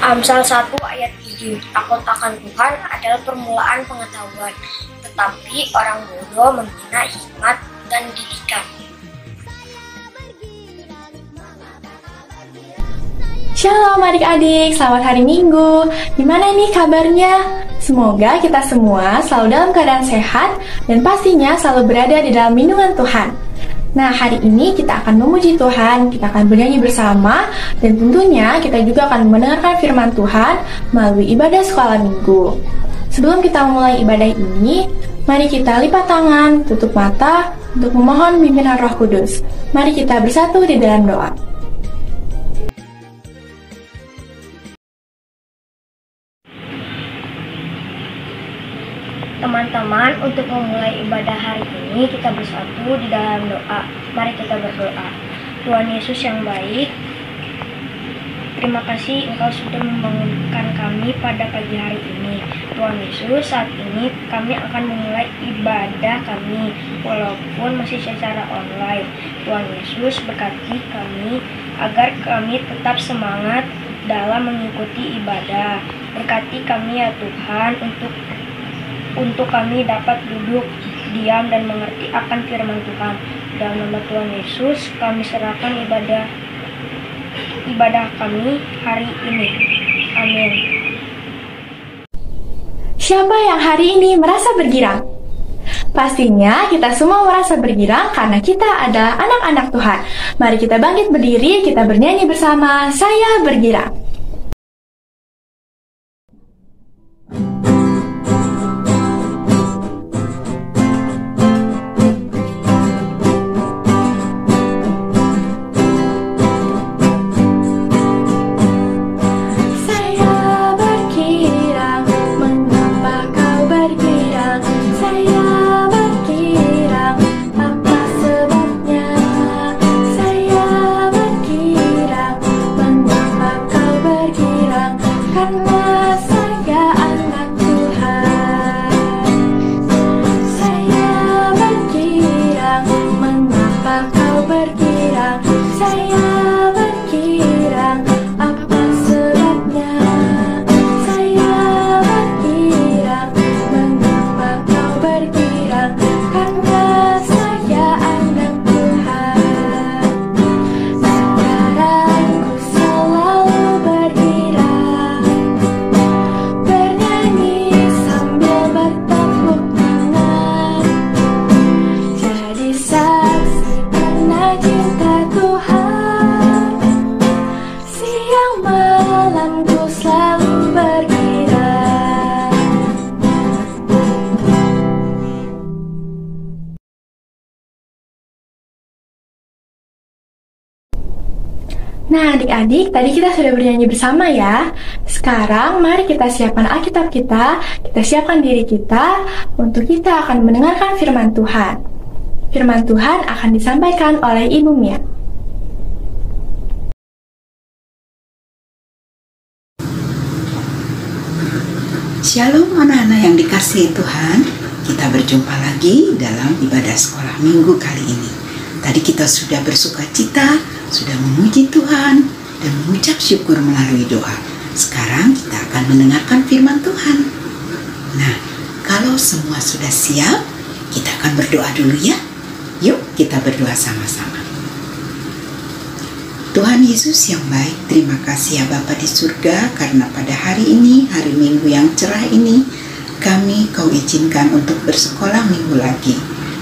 Amsal 1 ayat 7. Takut akan Tuhan adalah permulaan pengetahuan, tetapi orang bodoh menghina hikmat dan didikan. Shalom adik-adik, selamat hari Minggu. Gimana nih kabarnya? Semoga kita semua selalu dalam keadaan sehat dan pastinya selalu berada di dalam lindungan Tuhan. Nah, hari ini kita akan memuji Tuhan, kita akan bernyanyi bersama, dan tentunya kita juga akan mendengarkan firman Tuhan melalui ibadah sekolah minggu. Sebelum kita memulai ibadah ini, mari kita lipat tangan, tutup mata, untuk memohon bimbingan Roh Kudus. Mari kita bersatu di dalam doa. Teman-teman, untuk memulai ibadah hari ini kita bersatu di dalam doa. Mari kita berdoa. Tuhan Yesus yang baik, terima kasih Engkau sudah membangunkan kami pada pagi hari ini. Tuhan Yesus, saat ini kami akan memulai ibadah kami walaupun masih secara online. Tuhan Yesus, berkati kami agar kami tetap semangat dalam mengikuti ibadah. Berkati kami ya Tuhan untuk kami dapat duduk, diam, dan mengerti akan firman Tuhan. Dalam nama Tuhan Yesus, kami serahkan ibadah kami hari ini. Amin. Siapa yang hari ini merasa bergirang? Pastinya kita semua merasa bergirang karena kita adalah anak-anak Tuhan. Mari kita bangkit berdiri, kita bernyanyi bersama, Saya Bergirang. Nah adik-adik, tadi kita sudah bernyanyi bersama ya. Sekarang mari kita siapkan Alkitab kita siapkan diri kita untuk kita akan mendengarkan firman Tuhan. Firman Tuhan akan disampaikan oleh Ibu Mia. Shalom anak-anak yang dikasihi Tuhan. Kita berjumpa lagi dalam ibadah sekolah minggu kali ini. Tadi kita sudah bersuka cita, sudah memuji Tuhan, dan mengucap syukur melalui doa. Sekarang kita akan mendengarkan firman Tuhan. Nah, kalau semua sudah siap, kita akan berdoa dulu ya. Yuk kita berdoa sama-sama. Tuhan Yesus yang baik, terima kasih ya Bapa di surga, karena pada hari ini, hari Minggu yang cerah ini, Kau izinkan untuk bersekolah minggu lagi.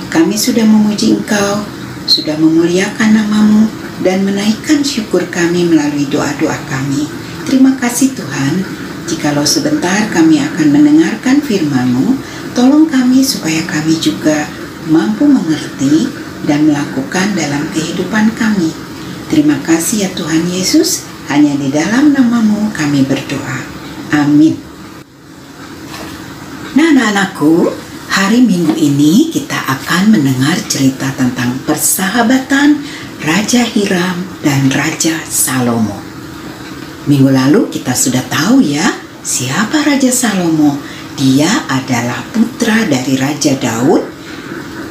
Kami sudah memuji Engkau, sudah memuliakan nama-Mu, dan menaikkan syukur kami melalui doa-doa kami. Terima kasih Tuhan, jikalau sebentar kami akan mendengarkan firman-Mu, tolong kami supaya kami juga mampu mengerti dan melakukan dalam kehidupan kami. Terima kasih ya Tuhan Yesus, hanya di dalam nama-Mu kami berdoa. Amin. Nah anak-anakku, hari Minggu ini kita akan mendengar cerita tentang persahabatan Raja Hiram dan Raja Salomo. Minggu lalu kita sudah tahu ya, siapa Raja Salomo. Dia adalah putra dari Raja Daud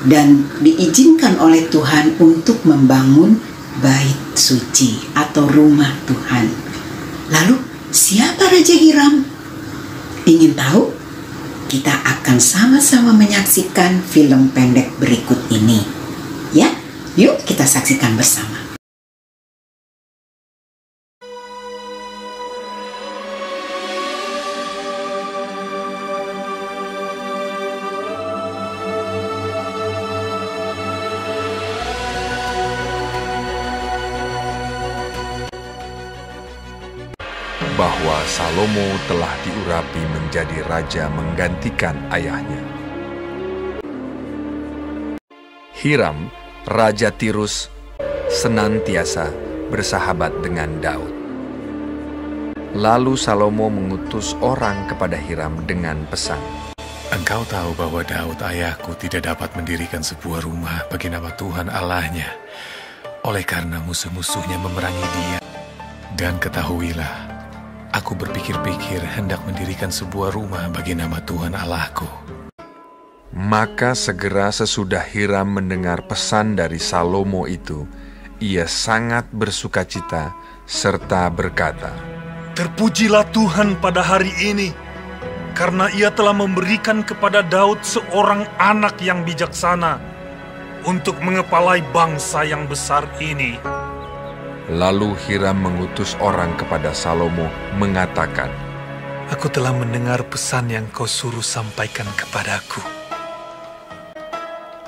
dan diizinkan oleh Tuhan untuk membangun bait suci atau rumah Tuhan. Lalu Siapa Raja Hiram? Ingin tahu? Kita akan sama-sama menyaksikan film pendek berikut ini. Ya, yuk kita saksikan bersama. Bahwa Salomo telah diurapi menjadi raja menggantikan ayahnya. Hiram, Raja Tirus, senantiasa bersahabat dengan Daud. Lalu Salomo mengutus orang kepada Hiram dengan pesan, Engkau tahu bahwa Daud ayahku tidak dapat mendirikan sebuah rumah bagi nama Tuhan Allahnya, oleh karena musuh-musuhnya memerangi dia. Dan ketahuilah, aku berpikir-pikir hendak mendirikan sebuah rumah bagi nama Tuhan Allahku. Maka segera sesudah Hiram mendengar pesan dari Salomo itu, ia sangat bersukacita serta berkata, Terpujilah Tuhan pada hari ini, karena ia telah memberikan kepada Daud seorang anak yang bijaksana untuk mengepalai bangsa yang besar ini. Lalu Hiram mengutus orang kepada Salomo mengatakan, Aku telah mendengar pesan yang kau suruh sampaikan kepadaku.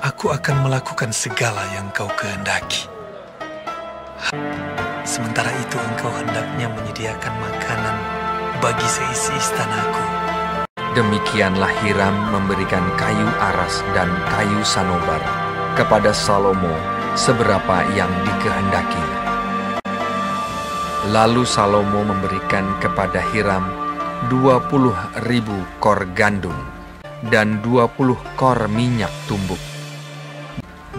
Aku akan melakukan segala yang kau kehendaki. Sementara itu engkau hendaknya menyediakan makanan bagi seisi istanaku. Demikianlah Hiram memberikan kayu aras dan kayu sanobar kepada Salomo seberapa yang dikehendakinya. Lalu Salomo memberikan kepada Hiram 20.000 kor gandum dan 20 kor minyak tumbuk,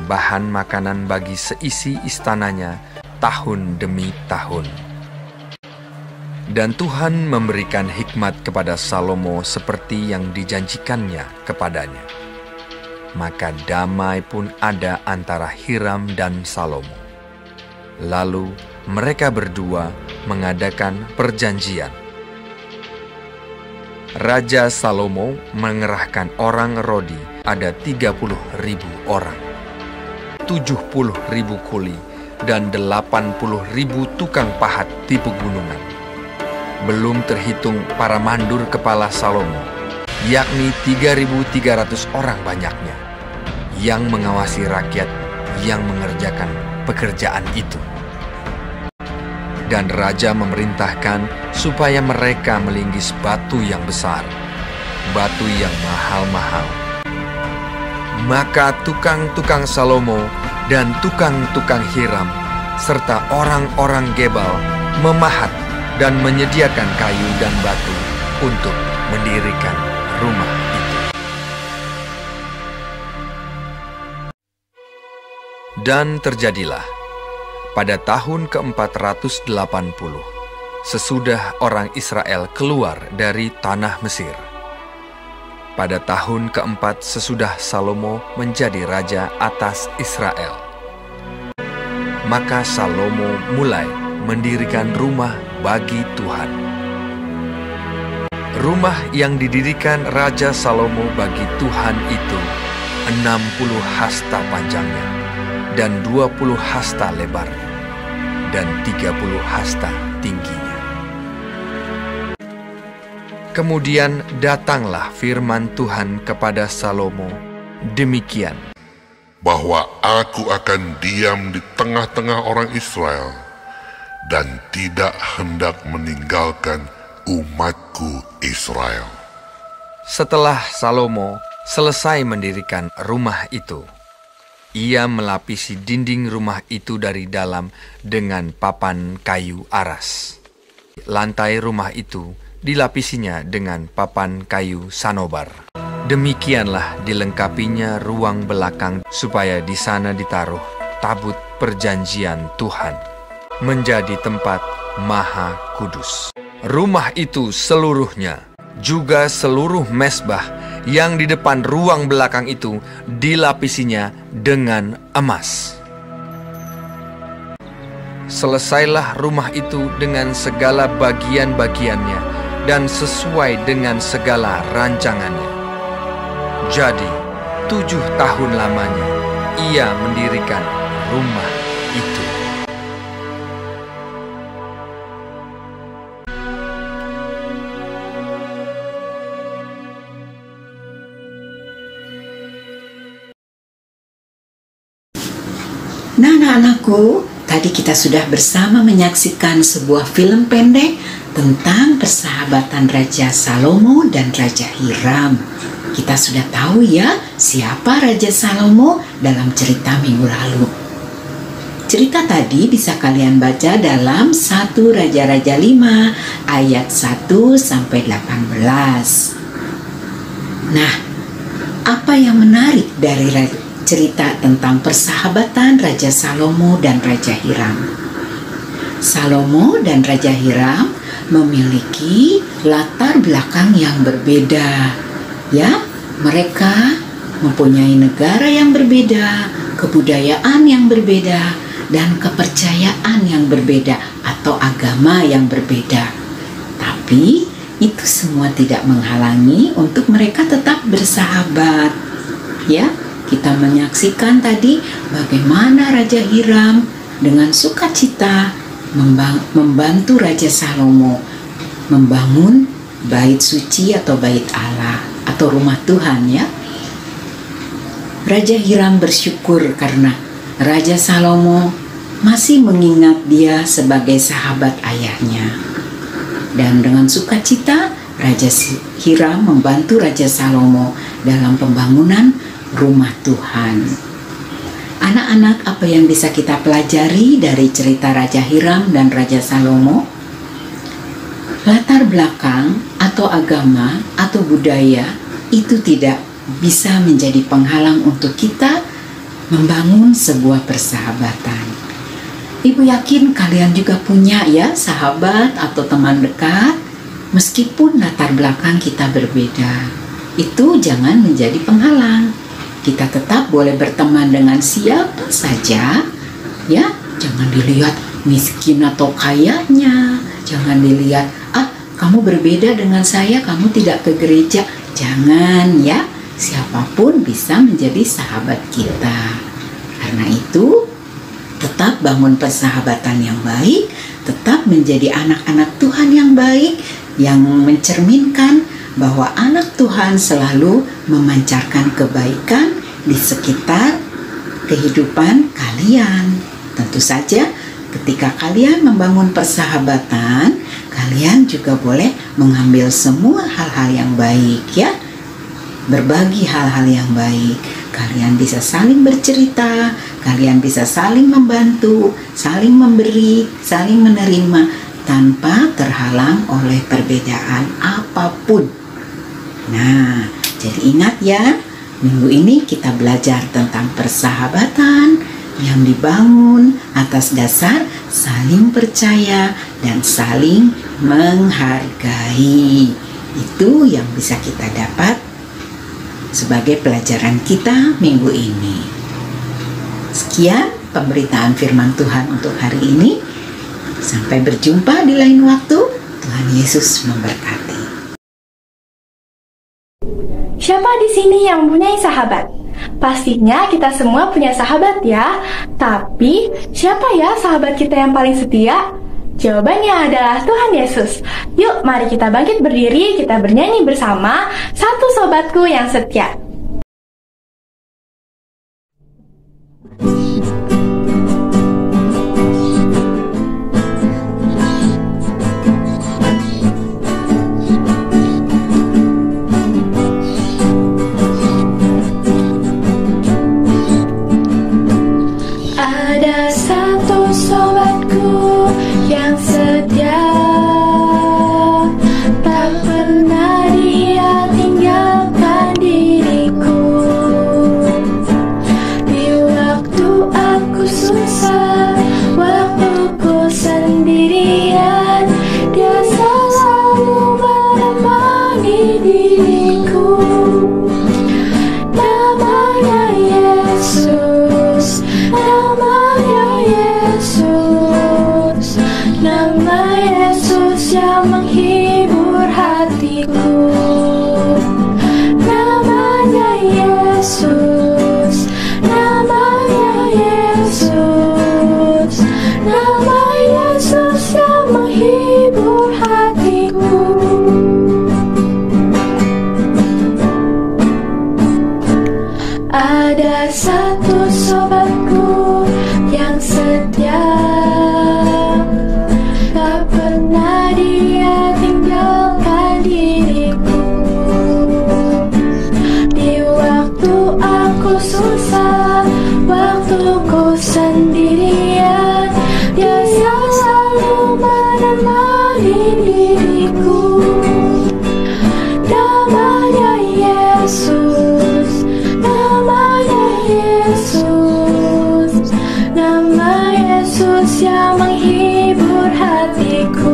bahan makanan bagi seisi istananya tahun demi tahun. Dan Tuhan memberikan hikmat kepada Salomo seperti yang dijanjikannya kepadanya. Maka damai pun ada antara Hiram dan Salomo. Lalu mereka berdua mengadakan perjanjian. Raja Salomo mengerahkan orang Rodi ada 30.000 orang, 70.000 kuli, dan 80.000 tukang pahat di pegunungan. Belum terhitung para mandur kepala Salomo, yakni 3.300 orang banyaknya, yang mengawasi rakyat yang mengerjakan pekerjaan itu. Dan raja memerintahkan supaya mereka melinggis batu yang besar, batu yang mahal-mahal. Maka tukang-tukang Salomo dan tukang-tukang Hiram, serta orang-orang Gebal memahat dan menyediakan kayu dan batu untuk mendirikan rumah itu. Dan terjadilah pada tahun ke-480, sesudah orang Israel keluar dari tanah Mesir. Pada tahun ke-4 sesudah Salomo menjadi raja atas Israel. Maka Salomo mulai mendirikan rumah bagi Tuhan. Rumah yang didirikan Raja Salomo bagi Tuhan itu 60 hasta panjangnya dan 20 hasta lebarnya dan 30 hasta tingginya. Kemudian datanglah firman Tuhan kepada Salomo demikian, bahwa aku akan diam di tengah-tengah orang Israel dan tidak hendak meninggalkan umatku Israel. Setelah Salomo selesai mendirikan rumah itu, ia melapisi dinding rumah itu dari dalam dengan papan kayu aras. Lantai rumah itu dilapisinya dengan papan kayu sanobar. Demikianlah dilengkapinya ruang belakang supaya di sana ditaruh tabut perjanjian Tuhan, menjadi tempat maha kudus. Rumah itu seluruhnya, juga seluruh mezbah yang di depan ruang belakang itu dilapisinya dengan emas. selesailah rumah itu dengan segala bagian-bagiannya dan sesuai dengan segala rancangannya. Jadi 7 tahun lamanya ia mendirikan rumah itu. Nah, anak-anakku, tadi kita sudah bersama menyaksikan sebuah film pendek tentang persahabatan Raja Salomo dan Raja Hiram. Kita sudah tahu ya siapa Raja Salomo dalam cerita minggu lalu. Cerita tadi bisa kalian baca dalam 1 Raja-Raja 5 ayat 1 sampai 18. Nah, apa yang menarik dari cerita tentang persahabatan Raja Salomo dan Raja Hiram? Salomo dan Raja Hiram memiliki latar belakang yang berbeda. Ya, mereka mempunyai negara yang berbeda, kebudayaan yang berbeda, dan kepercayaan yang berbeda atau agama yang berbeda. Tapi itu semua tidak menghalangi untuk mereka tetap bersahabat. Ya, kita menyaksikan tadi bagaimana Raja Hiram dengan sukacita membantu Raja Salomo membangun bait suci atau bait Allah atau rumah Tuhan ya. Raja Hiram bersyukur karena Raja Salomo masih mengingat dia sebagai sahabat ayahnya. Dan dengan sukacita Raja Hiram membantu Raja Salomo dalam pembangunan rumah Tuhan. Anak-anak, apa yang bisa kita pelajari dari cerita Raja Hiram dan Raja Salomo? Latar belakang atau agama atau budaya itu tidak bisa menjadi penghalang untuk kita membangun sebuah persahabatan. Ibu yakin kalian juga punya ya sahabat atau teman dekat, meskipun latar belakang kita berbeda. Itu jangan menjadi penghalang. Kita tetap boleh berteman dengan siapa saja, ya. Jangan dilihat miskin atau kayanya. Jangan dilihat, kamu berbeda dengan saya, kamu tidak ke gereja. Jangan ya, siapapun bisa menjadi sahabat kita. Karena itu, tetap bangun persahabatan yang baik, tetap menjadi anak-anak Tuhan yang baik, yang mencerminkan bahwa anak Tuhan selalu memancarkan kebaikan di sekitar kehidupan kalian. Tentu saja ketika kalian membangun persahabatan, kalian juga boleh mengambil semua hal-hal yang baik ya. Berbagi hal-hal yang baik. Kalian bisa saling bercerita, kalian bisa saling membantu, saling memberi, saling menerima tanpa terhalang oleh perbedaan apapun. Nah, jadi ingat ya, minggu ini kita belajar tentang persahabatan yang dibangun atas dasar saling percaya dan saling menghargai. Itu yang bisa kita dapat sebagai pelajaran kita minggu ini. Sekian pemberitaan firman Tuhan untuk hari ini. Sampai berjumpa di lain waktu. Tuhan Yesus memberkati. Siapa di sini yang mempunyai sahabat? Pastinya kita semua punya sahabat ya. Tapi siapa ya sahabat kita yang paling setia? Jawabannya adalah Tuhan Yesus. Yuk, mari kita bangkit berdiri, kita bernyanyi bersama Satu Sobatku Yang Setia. Ada satu sobatku yang setia, tak pernah dia tinggalkan diriku. Di waktu aku susah, waktu ku sendirian, dia selalu menemani diriku. Namanya Yesus, namanya Yesus. ku sendirian, Dia selalu menemani diriku. Namanya Yesus, namanya Yesus, nama Yesus yang menghibur hatiku.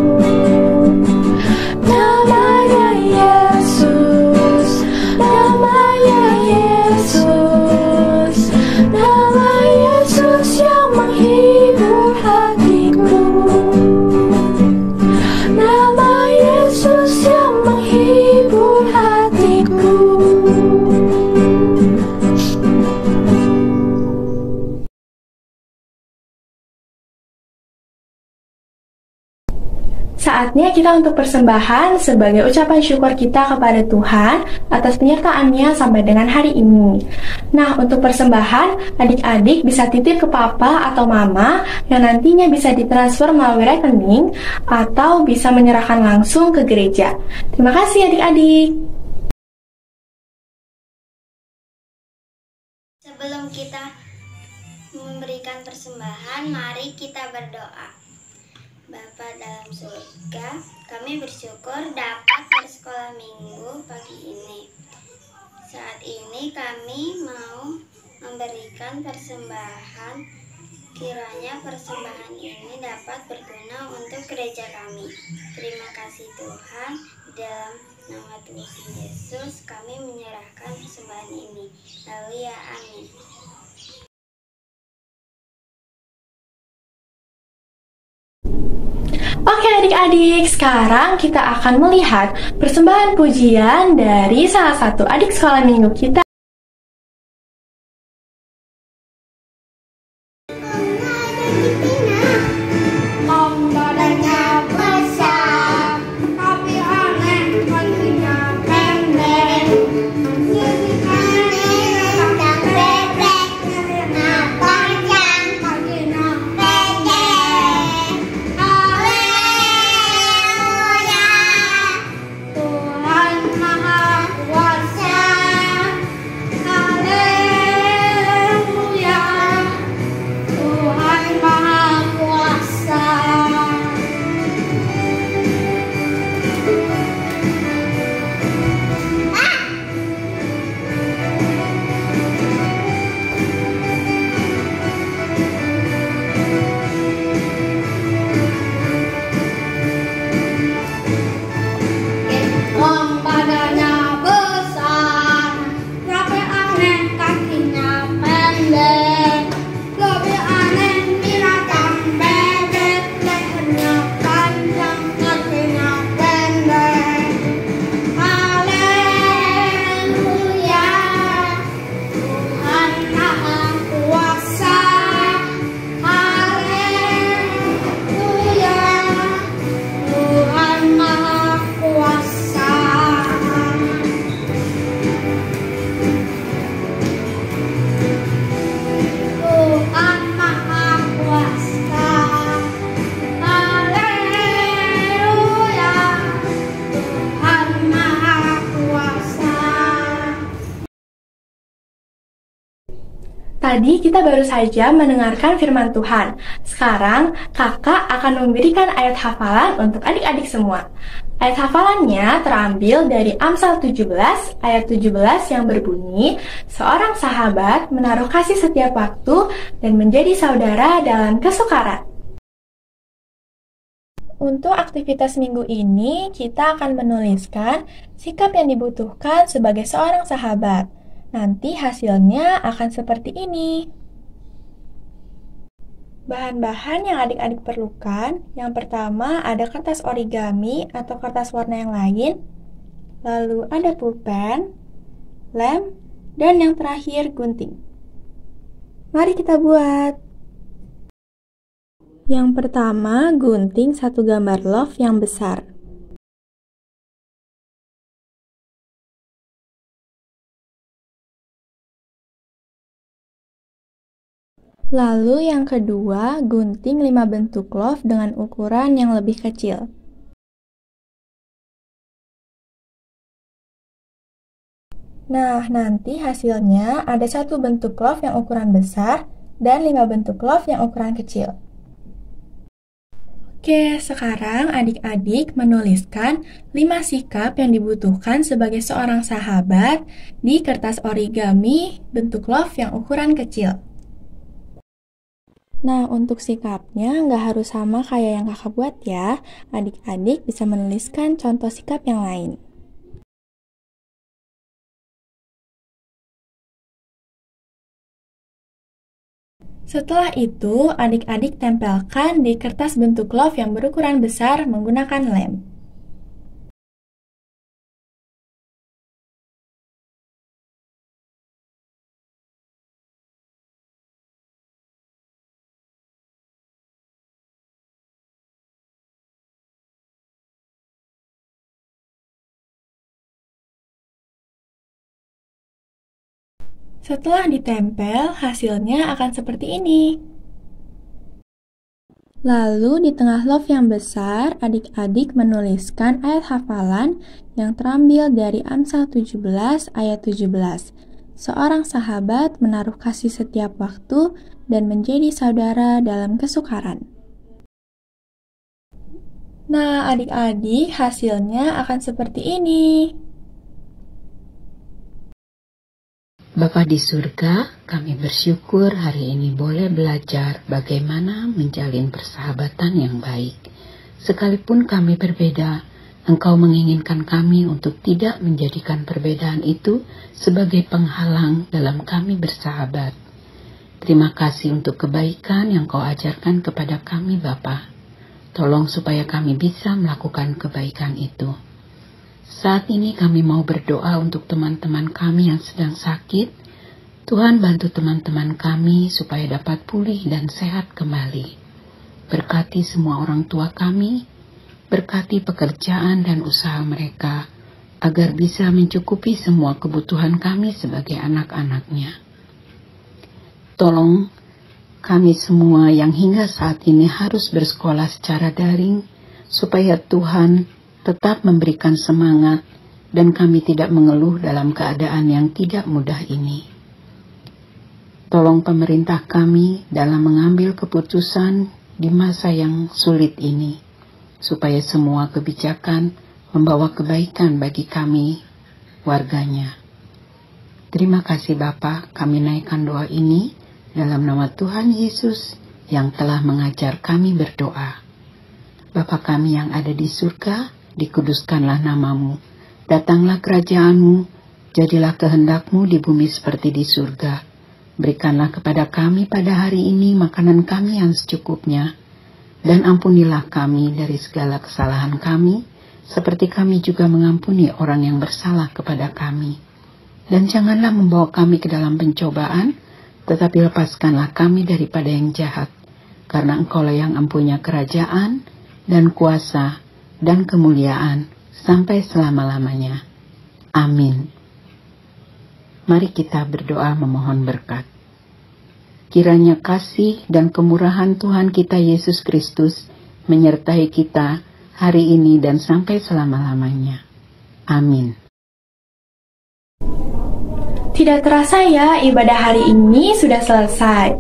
Namanya Yesus, namanya Yesus, nama Yesus yang menghibur hatiku. Nama Yesus yang menghibur hatiku. Saatnya kita untuk persembahan sebagai ucapan syukur kita kepada Tuhan atas penyertaannya sampai dengan hari ini. Nah, untuk persembahan, adik-adik bisa titip ke papa atau mama yang nantinya bisa ditransfer melalui rekening atau bisa menyerahkan langsung ke gereja. Terima kasih adik-adik. Sebelum kita memberikan persembahan, mari kita berdoa. Bapa dalam surga, kami bersyukur dapat bersekolah minggu pagi ini. Saat ini kami mau memberikan persembahan. Kiranya persembahan ini dapat berguna untuk gereja kami. Terima kasih Tuhan. Dalam nama Tuhan Yesus kami menyerahkan persembahan ini. Haleluya, amin. Oke adik-adik, sekarang kita akan melihat persembahan pujian dari salah satu adik sekolah minggu kita. Tadi kita baru saja mendengarkan firman Tuhan. Sekarang kakak akan memberikan ayat hafalan untuk adik-adik semua. Ayat hafalannya terambil dari Amsal 17 ayat 17 yang berbunyi, seorang sahabat menaruh kasih setiap waktu dan menjadi saudara dalam kesukaran. Untuk aktivitas minggu ini, kita akan menuliskan sikap yang dibutuhkan sebagai seorang sahabat. Nanti hasilnya akan seperti ini. Bahan-bahan yang adik-adik perlukan, yang pertama ada kertas origami atau kertas warna yang lain, lalu ada pulpen, lem, dan yang terakhir gunting. Mari kita buat. Yang pertama, gunting satu gambar love yang besar. Lalu yang kedua, gunting 5 bentuk love dengan ukuran yang lebih kecil. Nah, nanti hasilnya ada satu bentuk love yang ukuran besar dan 5 bentuk love yang ukuran kecil. Oke, sekarang adik-adik menuliskan 5 sikap yang dibutuhkan sebagai seorang sahabat di kertas origami bentuk love yang ukuran kecil. Nah, untuk sikapnya nggak harus sama kayak yang kakak buat ya. Adik-adik bisa menuliskan contoh sikap yang lain. Setelah itu, adik-adik tempelkan di kertas bentuk love yang berukuran besar menggunakan lem. Setelah ditempel, hasilnya akan seperti ini. Lalu di tengah love yang besar, adik-adik menuliskan ayat hafalan yang terambil dari Amsal 17 ayat 17. Seorang sahabat menaruh kasih setiap waktu dan menjadi saudara dalam kesukaran. Nah, adik-adik, hasilnya akan seperti ini. Bapa di surga, kami bersyukur hari ini boleh belajar bagaimana menjalin persahabatan yang baik. Sekalipun kami berbeda, Engkau menginginkan kami untuk tidak menjadikan perbedaan itu sebagai penghalang dalam kami bersahabat. Terima kasih untuk kebaikan yang Kau ajarkan kepada kami, Bapa. Tolong supaya kami bisa melakukan kebaikan itu. Saat ini kami mau berdoa untuk teman-teman kami yang sedang sakit. Tuhan bantu teman-teman kami supaya dapat pulih dan sehat kembali. Berkati semua orang tua kami, berkati pekerjaan dan usaha mereka, agar bisa mencukupi semua kebutuhan kami sebagai anak-anaknya. Tolong kami semua yang hingga saat ini harus bersekolah secara daring, supaya Tuhan tetap memberikan semangat dan kami tidak mengeluh dalam keadaan yang tidak mudah ini. Tolong pemerintah kami dalam mengambil keputusan di masa yang sulit ini, supaya semua kebijakan membawa kebaikan bagi kami, warganya. Terima kasih Bapa, kami naikkan doa ini dalam nama Tuhan Yesus yang telah mengajar kami berdoa. Bapa kami yang ada di surga, dikuduskanlah namamu, datanglah kerajaanmu, jadilah kehendakmu di bumi seperti di surga. Berikanlah kepada kami pada hari ini makanan kami yang secukupnya, dan ampunilah kami dari segala kesalahan kami, seperti kami juga mengampuni orang yang bersalah kepada kami. Dan janganlah membawa kami ke dalam pencobaan, tetapi lepaskanlah kami daripada yang jahat, karena Engkaulah yang empunya kerajaan dan kuasa dan kemuliaan sampai selama-lamanya. Amin. Mari kita berdoa memohon berkat. Kiranya kasih dan kemurahan Tuhan kita Yesus Kristus menyertai kita hari ini dan sampai selama-lamanya. Amin. Tidak terasa ya, ibadah hari ini sudah selesai.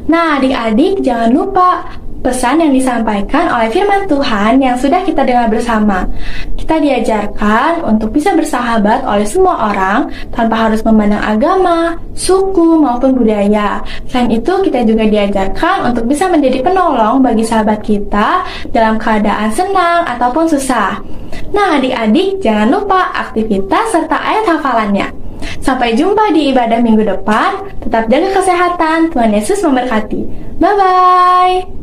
Nah, adik-adik jangan lupa pesan yang disampaikan oleh firman Tuhan yang sudah kita dengar bersama. Kita diajarkan untuk bisa bersahabat oleh semua orang tanpa harus memandang agama, suku, maupun budaya. Selain itu, kita juga diajarkan untuk bisa menjadi penolong bagi sahabat kita dalam keadaan senang ataupun susah. Nah, adik-adik jangan lupa aktivitas serta ayat hafalannya. Sampai jumpa di ibadah minggu depan. Tetap jaga kesehatan. Tuhan Yesus memberkati. Bye-bye.